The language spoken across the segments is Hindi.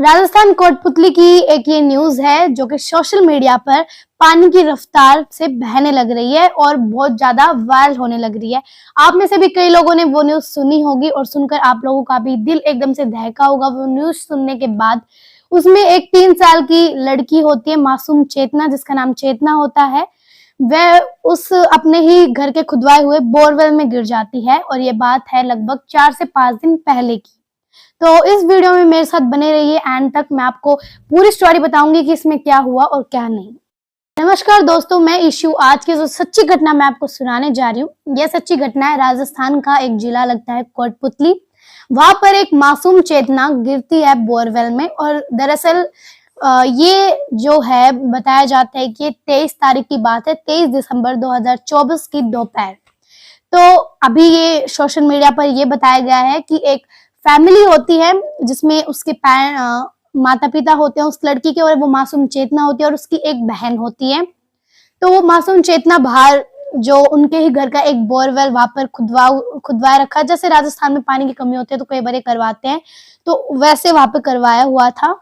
राजस्थान कोटपुतली की एक ये न्यूज है जो कि सोशल मीडिया पर पानी की रफ्तार से बहने लग रही है और बहुत ज्यादा वायरल होने लग रही है। आप में से भी कई लोगों ने वो न्यूज सुनी होगी और सुनकर आप लोगों का भी दिल एकदम से दहका होगा वो न्यूज सुनने के बाद। उसमें एक 3 साल की लड़की होती है, मासूम चेतना, जिसका नाम चेतना होता है। वह उस अपने ही घर के खुदवाए हुए बोरवेल में गिर जाती है और ये बात है लगभग 4 से 5 दिन पहले की। तो इस वीडियो में मेरे साथ बने रहिए एंड तक। मैं आपको पूरी स्टोरी बताऊंगी कि इसमें क्या हुआ और क्या नहीं। नमस्कार दोस्तों, मैं इशू। आज की जो सच्ची घटना मैं आपको सुनाने जा रही हूँ, यह सच्ची घटना है राजस्थान का एक जिला लगता है कोटपुतली। वहां पर एक मासूम चेतना गिरती है बोरवेल में और दरअसल ये जो है बताया जाता है कि 23 तारीख की बात है, 23 दिसंबर 2024 की दोपहर। तो अभी ये सोशल मीडिया पर ये बताया गया है कि एक फैमिली होती है जिसमें उसके माता पिता होते हैं उस लड़की के, और वो मासूम चेतना होती है और उसकी एक बहन होती है। तो वो मासूम चेतना बाहर जो उनके ही घर का एक बोरवेल वहां पर खुदवाए रखा है। जैसे राजस्थान में पानी की कमी होती है तो कई बार करवाते हैं, तो वैसे वहां पर करवाया हुआ था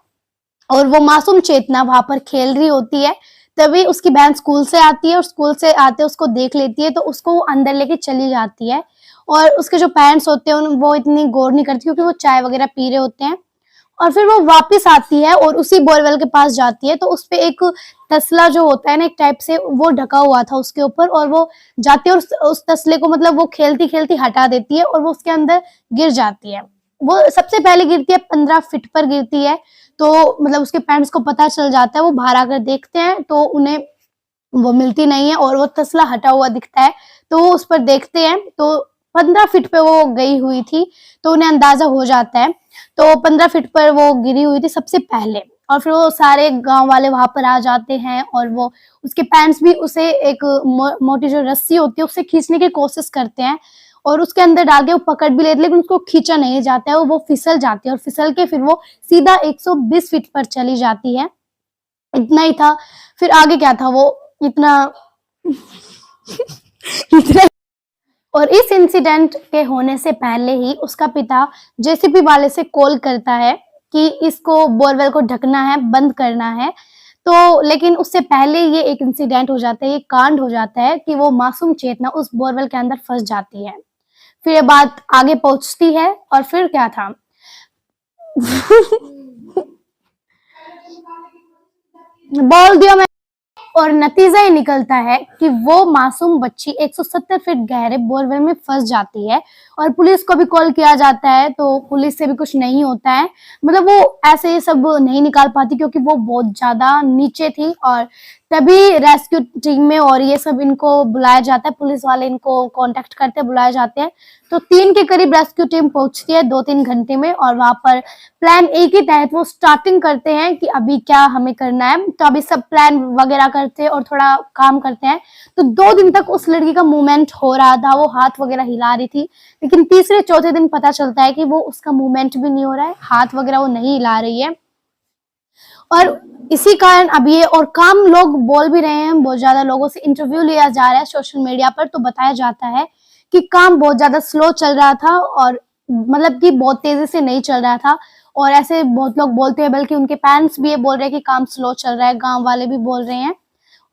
और वो मासूम चेतना वहां पर खेल रही होती है। तभी उसकी बहन स्कूल से आती है और स्कूल से आते उसको देख लेती है, तो उसको वो अंदर लेके चली जाती है। और उसके जो पेरेंट्स होते हैं वो इतनी गौर नहीं करती क्योंकि वो चाय वगैरह पी रहे होते हैं। और फिर वो वापस आती है और उसी बोरवेल के पास जाती है, तो उसपे एक तसला जो होता है ना, एक टाइप से वो ढका हुआ था उसके ऊपर, और वो जाती है और उस तसले को मतलब वो खेलती खेलती हटा देती है और वो उसके अंदर गिर जाती है। वो सबसे पहले गिरती है, 15 फीट पर गिरती है। तो मतलब उसके पेरेंट्स को पता चल जाता है, वो बाहर आकर देखते हैं तो उन्हें वो मिलती नहीं है और वो तसला हटा हुआ दिखता है। तो वो उस पर देखते हैं तो 15 फीट पे वो गई हुई थी, तो उन्हें अंदाजा हो जाता है। तो 15 फीट पर वो गिरी हुई थी सबसे पहले, और फिर वो सारे गांव वाले वहां पर आ जाते हैं और वो उसके पेरेंट्स भी उसे एक मोटी जो रस्सी होती है उससे खींचने की कोशिश करते हैं और उसके अंदर डाल के वो पकड़ भी लेते, लेकिन उसको खींचा नहीं जाता है, वो फिसल जाती है और फिसल के फिर वो सीधा 120 फीट पर चली जाती है। इतना ही था। फिर आगे क्या था वो इतना इतना। और इस इंसिडेंट के होने से पहले ही उसका पिता जेसीबी वाले से कॉल करता है कि इसको बोरवेल को ढकना है, बंद करना है। तो लेकिन उससे पहले ये एक इंसिडेंट हो जाता है, ये कांड हो जाता है कि वो मासूम चेतना उस बोरवेल के अंदर फंस जाती है। फिर ये बात आगे पहुंचती है और फिर क्या था बोल दिया मैं। और नतीजा ये निकलता है कि वो मासूम बच्ची 170 फीट गहरे बोरवेल में फंस जाती है और पुलिस को भी कॉल किया जाता है, तो पुलिस से भी कुछ नहीं होता है। मतलब वो ऐसे ये सब नहीं निकाल पाती क्योंकि वो बहुत ज्यादा नीचे थी। और तभी रेस्क्यू टीम में और ये सब इनको बुलाया जाता है, पुलिस वाले इनको कांटेक्ट करते हैं, बुलाए जाते हैं। तो 3 के करीब रेस्क्यू टीम पहुंचती है 2-3 घंटे में, और वहां पर प्लान ए के तहत वो स्टार्टिंग करते हैं कि अभी क्या हमें करना है। तो अभी सब प्लान वगैरह करते हैं और थोड़ा काम करते हैं। तो 2 दिन तक उस लड़की का मूवमेंट हो रहा था, वो हाथ वगैरह हिला रही थी, लेकिन तीसरे चौथे दिन पता चलता है कि वो उसका मूवमेंट भी नहीं हो रहा है, हाथ वगैरह वो नहीं हिला रही है। और इसी कारण अब ये और काम लोग बोल भी रहे हैं, बहुत ज्यादा लोगों से इंटरव्यू लिया जा रहा है सोशल मीडिया पर, तो बताया जाता है कि काम बहुत ज्यादा स्लो चल रहा था और मतलब कि बहुत तेजी से नहीं चल रहा था। और ऐसे बहुत लोग बोलते हैं, बल्कि उनके पेरेंट्स भी ये बोल रहे हैं कि काम स्लो चल रहा है, गांव वाले भी बोल रहे हैं।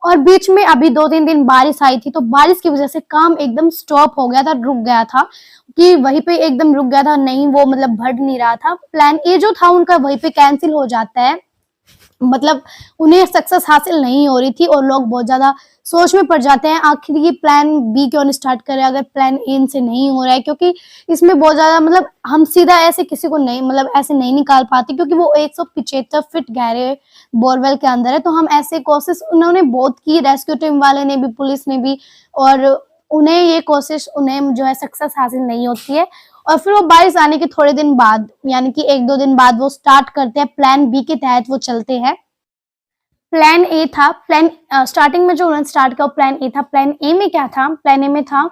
और बीच में अभी 2-3 दिन बारिश आई थी, तो बारिश की वजह से काम एकदम स्टॉप हो गया था, रुक गया था, कि वहीं पे एकदम रुक गया था, नहीं वो मतलब बढ़ नहीं रहा था। प्लान ए जो था उनका वहीं पे कैंसिल हो जाता है, मतलब उन्हें सक्सेस हासिल नहीं हो रही थी और लोग बहुत ज्यादा सोच में पड़ जाते हैं आखिर ये प्लान बी क्यों नहीं स्टार्ट करे अगर प्लान ए से नहीं हो रहा है, क्योंकि इसमें बहुत ज्यादा मतलब हम सीधा ऐसे किसी को नहीं मतलब ऐसे नहीं निकाल पाते क्योंकि वो 175 फीट गहरे बोरवेल के अंदर है। तो हम ऐसे कोशिश उन्होंने बहुत की, रेस्क्यू टीम वाले ने भी, पुलिस ने भी, और उन्हें ये कोशिश उन्हें जो है सक्सेस हासिल नहीं होती है। और फिर वो बारिश आने के थोड़े दिन बाद यानी कि 1-2 दिन बाद वो स्टार्ट करते हैं, प्लान बी के तहत वो चलते हैं। प्लान ए था, प्लान स्टार्टिंग में जो उन्होंने स्टार्ट किया प्लान ए था। प्लान ए में क्या था? प्लान ए में था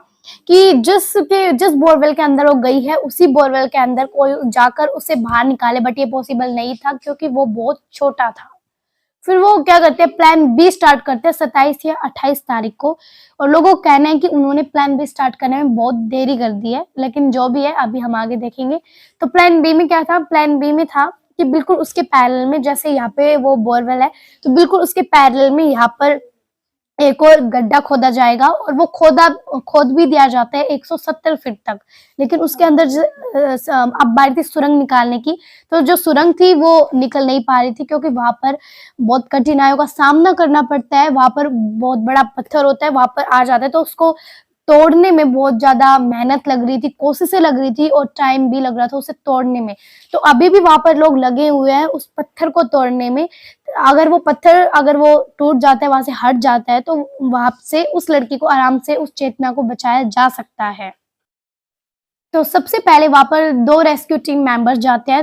कि जिस बोरवेल के अंदर वो गई है उसी बोरवेल के अंदर कोई जाकर उसे बाहर निकाले, बट ये पॉसिबल नहीं था क्योंकि वो बहुत छोटा था। फिर वो क्या करते हैं, प्लान बी स्टार्ट करते हैं 27 या 28 तारीख को। और लोगों का कहना है कि उन्होंने प्लान बी स्टार्ट करने में बहुत देरी कर दी है, लेकिन जो भी है अभी हम आगे देखेंगे। तो प्लान बी में क्या था? प्लान बी में था कि बिल्कुल उसके पैरेलल में, जैसे यहाँ पे वो बोरवेल है तो बिल्कुल उसके पैरेलल में यहाँ पर एक और गड्ढा खोदा जाएगा और वो खोद भी दिया जाता है 170 फीट तक। लेकिन उसके अंदर अब बारी थी सुरंग निकालने की, तो जो सुरंग थी वो निकल नहीं पा रही थी क्योंकि वहां पर बहुत कठिनाइयों का सामना करना पड़ता है। वहां पर बहुत बड़ा पत्थर होता है, वहां पर आ जाता है, तो उसको तोड़ने में बहुत ज्यादा मेहनत लग रही थी, कोशिशें लग रही थी और टाइम भी लग रहा था उसे तोड़ने में। तो अभी भी वहां पर लोग लगे हुए हैं उस पत्थर को तोड़ने में। अगर वो टूट जाता है, वहां से हट जाता है, तो वहां से उस लड़की को आराम से उस चेतना को बचाया जा सकता है। तो सबसे पहले वहां पर 2 रेस्क्यू टीम मेंबर्स जाते हैं।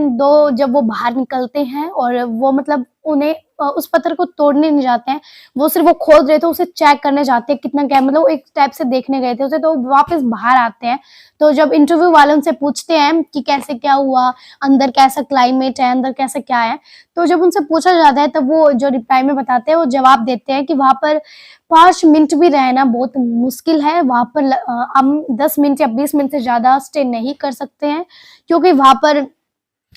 जब वो बाहर निकलते हैं और वो मतलब उन्हें उस पत्थर को तोड़ने नहीं जाते हैं, वो सिर्फ वो खोद रहे थे, उसे चेक करने जाते हैं कितना क्या, मतलब वो एक टाइप से देखने गए थे उसे, तो वापस बाहर आते हैं। तो जब इंटरव्यू वाले उनसे पूछते हैं कि कैसे क्या हुआ, अंदर कैसा क्लाइमेट है, अंदर कैसा क्या है, तो जब उनसे पूछा जाता है तब वो जो रिप्लाई में बताते हैं वो जवाब देते हैं कि वहां पर 5 मिनट भी रहना बहुत मुश्किल है। वहां पर हम 10 मिनट या 20 मिनट से ज्यादा स्टे नहीं कर सकते हैं क्योंकि वहां पर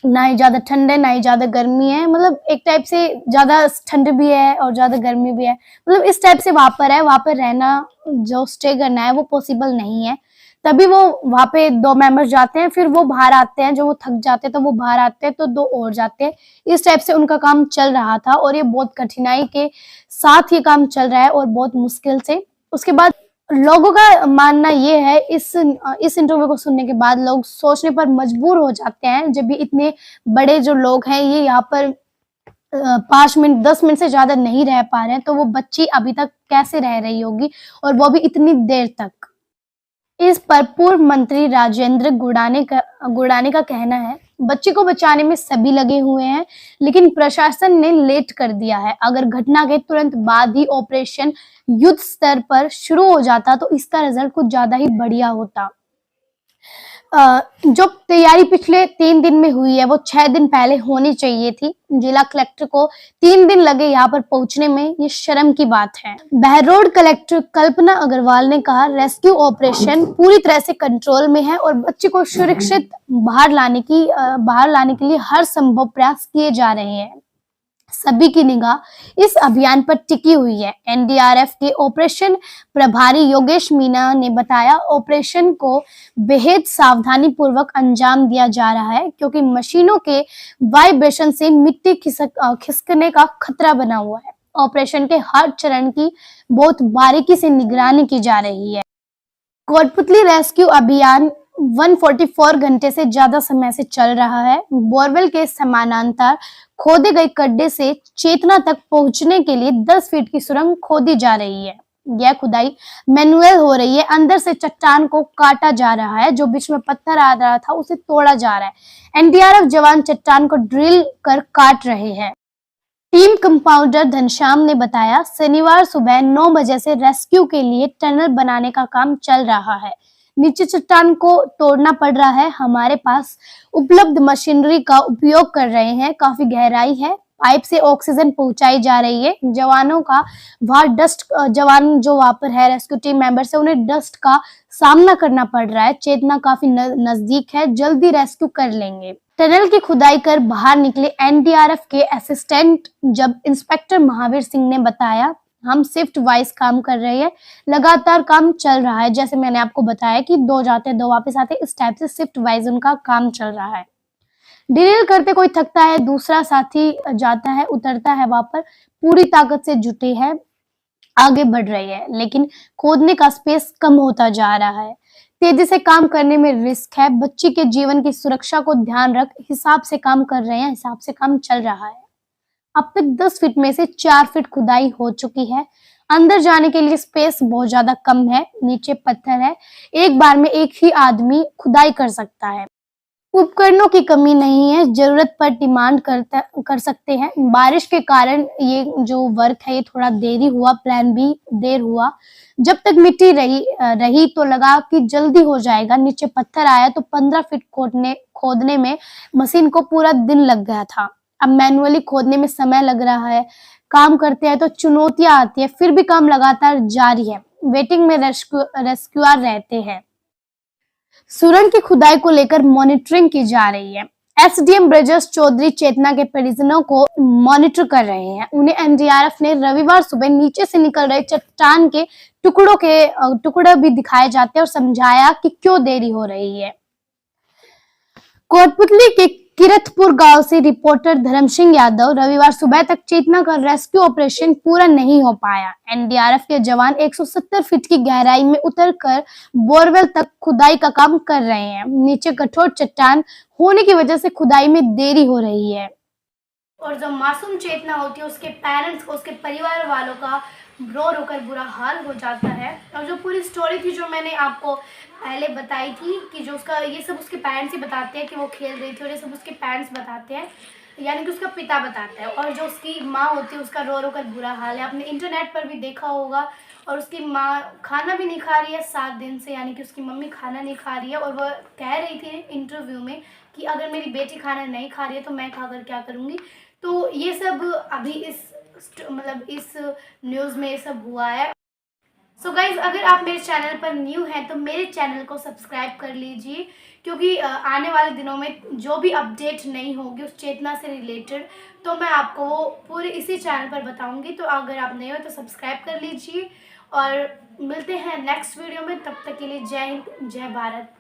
ना ही ज्यादा ठंड है ना ही ज्यादा गर्मी है, मतलब एक टाइप से ज्यादा ठंड भी है और ज्यादा गर्मी भी है, मतलब इस टाइप से वहां पर रहना, जो स्टे करना है वो पॉसिबल नहीं है। तभी वो वहां पे 2 मेंबर्स जाते हैं, फिर वो बाहर आते हैं, जो वो थक जाते हैं तो वो बाहर आते हैं, तो 2 और जाते हैं। इस टाइप से उनका काम चल रहा था और ये बहुत कठिनाई के साथ ये काम चल रहा है और बहुत मुश्किल से। उसके बाद लोगों का मानना ये है, इस इंटरव्यू को सुनने के बाद लोग सोचने पर मजबूर हो जाते हैं, जब भी इतने बड़े जो लोग हैं ये यहाँ पर 5 मिनट 10 मिनट से ज्यादा नहीं रह पा रहे हैं, तो वो बच्ची अभी तक कैसे रह रही होगी और वो भी इतनी देर तक। इस पर पूर्व मंत्री राजेंद्र गुड़ाने का कहना है, बच्ची को बचाने में सभी लगे हुए हैं लेकिन प्रशासन ने लेट कर दिया है। अगर घटना के तुरंत बाद ही ऑपरेशन युद्ध स्तर पर शुरू हो जाता तो इसका रिजल्ट कुछ ज्यादा ही बढ़िया होता। जो तैयारी पिछले 3 दिन में हुई है वो 6 दिन पहले होनी चाहिए थी। जिला कलेक्टर को 3 दिन लगे यहाँ पर पहुंचने में, ये शर्म की बात है। बहरोड कलेक्टर कल्पना अग्रवाल ने कहा, रेस्क्यू ऑपरेशन पूरी तरह से कंट्रोल में है और बच्ची को सुरक्षित बाहर लाने के लिए हर संभव प्रयास किए जा रहे हैं। सभी की निगाह इस अभियान पर टिकी हुई है। एनडीआरएफ के ऑपरेशन प्रभारी योगेश मीना ने बताया, ऑपरेशन को बेहद सावधानी पूर्वक अंजाम दिया जा रहा है क्योंकि मशीनों के वाइब्रेशन से मिट्टी खिसकने का खतरा बना हुआ है। ऑपरेशन के हर चरण की बहुत बारीकी से निगरानी की जा रही है। कोटपुतली रेस्क्यू अभियान 144 घंटे से ज्यादा समय से चल रहा है। बोरवेल के समानांतर खोदे गए गड्ढे से चेतना तक पहुंचने के लिए 10 फीट की सुरंग खोदी जा रही है। यह खुदाई मैनुअल हो रही है। अंदर से चट्टान को काटा जा रहा है, जो बीच में पत्थर आ रहा था उसे तोड़ा जा रहा है। एनडीआरएफ जवान चट्टान को ड्रिल कर काट रहे हैं। टीम कंपाउंडर घनश्याम ने बताया, शनिवार सुबह 9 बजे से रेस्क्यू के लिए टनल बनाने का काम चल रहा है। नीचे चट्टान को तोड़ना पड़ रहा है। हमारे पास उपलब्ध मशीनरी का उपयोग कर रहे हैं। काफी गहराई है। पाइप से ऑक्सीजन पहुंचाई जा रही है। जवान जो वहां पर है रेस्क्यू टीम मेंबर से, उन्हें डस्ट का सामना करना पड़ रहा है। चेतना काफी नजदीक है, जल्दी रेस्क्यू कर लेंगे। टनल की खुदाई कर बाहर निकले एनडीआरएफ के असिस्टेंट जब इंस्पेक्टर महावीर सिंह ने बताया, हम शिफ्ट वाइज काम कर रहे हैं, लगातार काम चल रहा है। जैसे मैंने आपको बताया कि 2 जाते 2 वापस आते, इस टाइप से शिफ्ट वाइज उनका काम चल रहा है। ड्रिल करते कोई थकता है, दूसरा साथी जाता है, उतरता है, वहां पर पूरी ताकत से जुटे हैं, आगे बढ़ रही है, लेकिन खोदने का स्पेस कम होता जा रहा है। तेजी से काम करने में रिस्क है। बच्ची के जीवन की सुरक्षा को ध्यान रख हिसाब से काम कर रहे हैं, हिसाब से काम चल रहा है। अब तक 10 फीट में से 4 फीट खुदाई हो चुकी है। अंदर जाने के लिए स्पेस बहुत ज्यादा कम है। नीचे पत्थर है। एक बार में एक ही आदमी खुदाई कर सकता है। उपकरणों की कमी नहीं है, जरूरत पर डिमांड कर सकते हैं। बारिश के कारण ये जो वर्क है ये थोड़ा देरी हुआ, प्लान भी देर हुआ। जब तक मिट्टी रही तो लगा कि जल्दी हो जाएगा। नीचे पत्थर आया तो 15 फीट खोदने में मशीन को पूरा दिन लग गया था। अब मैनुअली खोदने में समय लग रहा है। काम करते हैं तो चुनौतियां आती है, फिर भी काम लगातार जारी है। वेटिंग में रेस्क्यूअर रहते हैं। सुरंग की खुदाई को लेकर मॉनिटरिंग की जा रही है। एसडीएम ब्रजेश चौधरी चेतना के परिजनों को मॉनिटर कर रहे हैं। उन्हें एनडीआरएफ ने रविवार सुबह नीचे से निकल रहे चट्टान के टुकड़े भी दिखाए जाते हैं और समझाया कि क्यों देरी हो रही है। कोटपुतली के किरतपुर गांव से रिपोर्टर धर्म सिंह यादव, रविवार सुबह तक चेतना का रेस्क्यू ऑपरेशन पूरा नहीं हो पाया। एनडीआरएफ के जवान 170 फीट की गहराई में उतरकर बोरवेल तक खुदाई का काम कर रहे हैं। नीचे कठोर चट्टान होने की वजह से खुदाई में देरी हो रही है और जो मासूम चेतना होती है उसके पेरेंट्स को, उसके परिवार वालों का रो रो कर बुरा हाल हो जाता है। और जो पूरी स्टोरी थी जो मैंने आपको पहले बताई थी कि जो उसका ये सब उसके पेरेंट्स ही बताते हैं कि वो खेल रही थी और ये सब उसके पेरेंट्स बताते हैं, यानी कि उसका पिता बताता है। और जो उसकी माँ होती है उसका रो रो कर बुरा हाल है, आपने इंटरनेट पर भी देखा होगा। और उसकी माँ खाना भी नहीं खा रही है 7 दिन से, यानी कि उसकी मम्मी खाना नहीं खा रही है। और वह कह रही थी इंटरव्यू में कि अगर मेरी बेटी खाना नहीं खा रही है तो मैं खाकर क्या करूँगी। तो ये सब अभी इस न्यूज़ में ये सब हुआ है। सो गाइज, अगर आप मेरे चैनल पर न्यू हैं तो मेरे चैनल को सब्सक्राइब कर लीजिए, क्योंकि आने वाले दिनों में जो भी अपडेट नहीं होगी उस चेतना से रिलेटेड तो मैं आपको वो पूरे इसी चैनल पर बताऊंगी। तो अगर आप नए हो तो सब्सक्राइब कर लीजिए और मिलते हैं नेक्स्ट वीडियो में। तब तक के लिए जय हिंद, जय भारत।